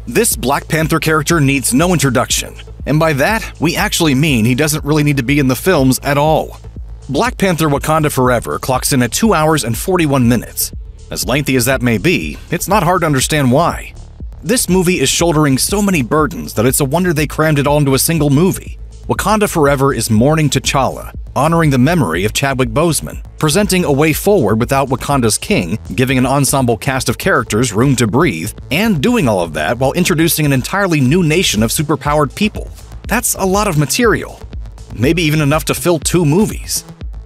This Black Panther character needs no introduction, and by that, we actually mean he doesn't really need to be in the films at all. Black Panther Wakanda Forever clocks in at 2 hours and 41 minutes. As lengthy as that may be, it's not hard to understand why. This movie is shouldering so many burdens that it's a wonder they crammed it all into a single movie. Wakanda Forever is mourning T'Challa, honoring the memory of Chadwick Boseman, presenting a way forward without Wakanda's king, giving an ensemble cast of characters room to breathe, and doing all of that while introducing an entirely new nation of superpowered people. That's a lot of material. Maybe even enough to fill 2 movies.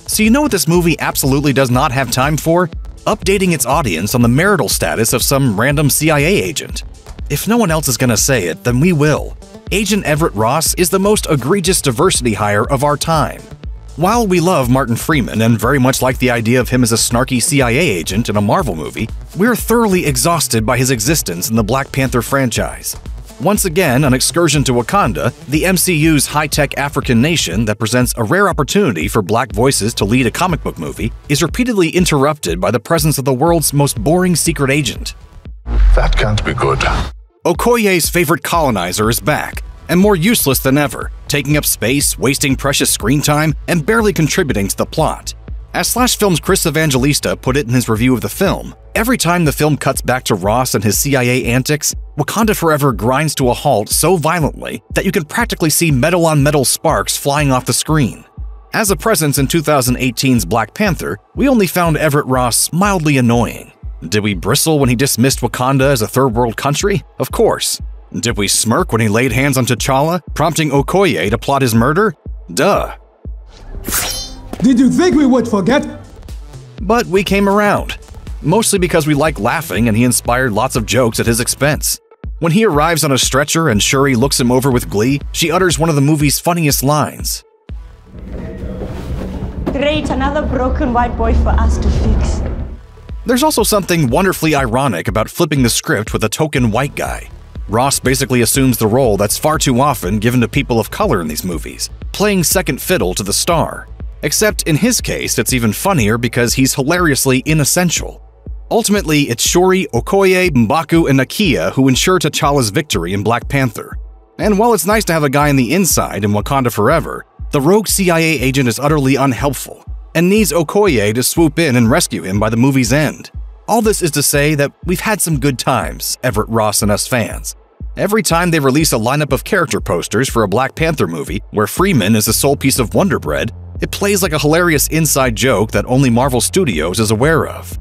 So you know what this movie absolutely does not have time for? Updating its audience on the marital status of some random CIA agent. If no one else is gonna say it, then we will. Agent Everett Ross is the most egregious diversity hire of our time. While we love Martin Freeman and very much like the idea of him as a snarky CIA agent in a Marvel movie, we're thoroughly exhausted by his existence in the Black Panther franchise. Once again, an excursion to Wakanda, the MCU's high-tech African nation that presents a rare opportunity for black voices to lead a comic book movie, is repeatedly interrupted by the presence of the world's most boring secret agent. That can't be good. Okoye's favorite colonizer is back, and more useless than ever, taking up space, wasting precious screen time, and barely contributing to the plot. As SlashFilm's Chris Evangelista put it in his review of the film, every time the film cuts back to Ross and his CIA antics, Wakanda Forever grinds to a halt so violently that you can practically see metal-on-metal sparks flying off the screen. As a presence in 2018's Black Panther, we only found Everett Ross mildly annoying. Did we bristle when he dismissed Wakanda as a third-world country? Of course. Did we smirk when he laid hands on T'Challa, prompting Okoye to plot his murder? Duh. Did you think we would forget? But we came around. Mostly because we like laughing and he inspired lots of jokes at his expense. When he arrives on a stretcher and Shuri looks him over with glee, she utters one of the movie's funniest lines. Great, another broken white boy for us to fix. There's also something wonderfully ironic about flipping the script with a token white guy. Ross basically assumes the role that's far too often given to people of color in these movies, playing second fiddle to the star. Except in his case, it's even funnier because he's hilariously inessential. Ultimately, it's Shuri, Okoye, M'Baku, and Nakia who ensure T'Challa's victory in Black Panther. And while it's nice to have a guy on the inside in Wakanda Forever, the rogue CIA agent is utterly unhelpful and needs Okoye to swoop in and rescue him by the movie's end. All this is to say that we've had some good times, Everett Ross and us fans. Every time they release a lineup of character posters for a Black Panther movie where Freeman is the sole piece of Wonder Bread, it plays like a hilarious inside joke that only Marvel Studios is aware of.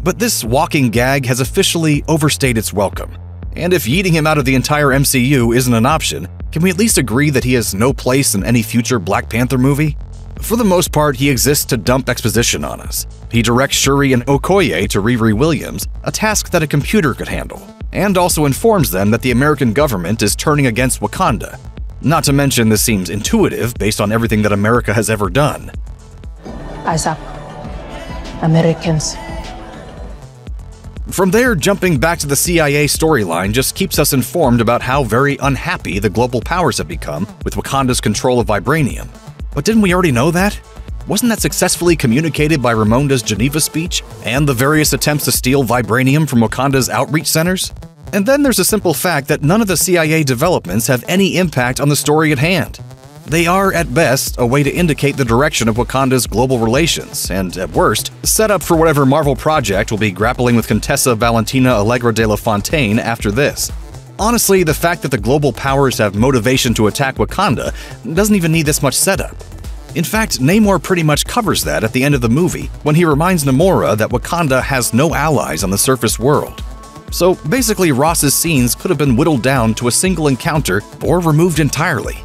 But this walking gag has officially overstayed its welcome. And if yeeting him out of the entire MCU isn't an option, can we at least agree that he has no place in any future Black Panther movie? For the most part, he exists to dump exposition on us. He directs Shuri and Okoye to Riri Williams, a task that a computer could handle, and also informs them that the American government is turning against Wakanda. Not to mention, this seems intuitive based on everything that America has ever done. Eyes up. Americans. From there, jumping back to the CIA storyline just keeps us informed about how very unhappy the global powers have become with Wakanda's control of vibranium. But didn't we already know that? Wasn't that successfully communicated by Ramonda's Geneva speech and the various attempts to steal vibranium from Wakanda's outreach centers? And then there's the simple fact that none of the CIA developments have any impact on the story at hand. They are, at best, a way to indicate the direction of Wakanda's global relations, and at worst, set up for whatever Marvel project will be grappling with Contessa Valentina Allegra de la Fontaine after this. Honestly, the fact that the global powers have motivation to attack Wakanda doesn't even need this much setup. In fact, Namor pretty much covers that at the end of the movie when he reminds Namora that Wakanda has no allies on the surface world. So basically, Ross's scenes could have been whittled down to a single encounter or removed entirely.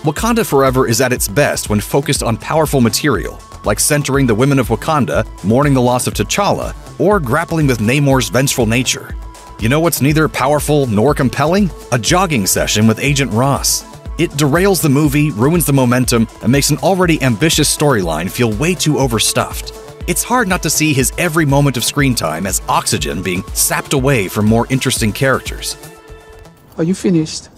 Wakanda Forever is at its best when focused on powerful material, like centering the women of Wakanda, mourning the loss of T'Challa, or grappling with Namor's vengeful nature. You know what's neither powerful nor compelling? A jogging session with Agent Ross. It derails the movie, ruins the momentum, and makes an already ambitious storyline feel way too overstuffed. It's hard not to see his every moment of screen time as oxygen being sapped away from more interesting characters. Are you finished?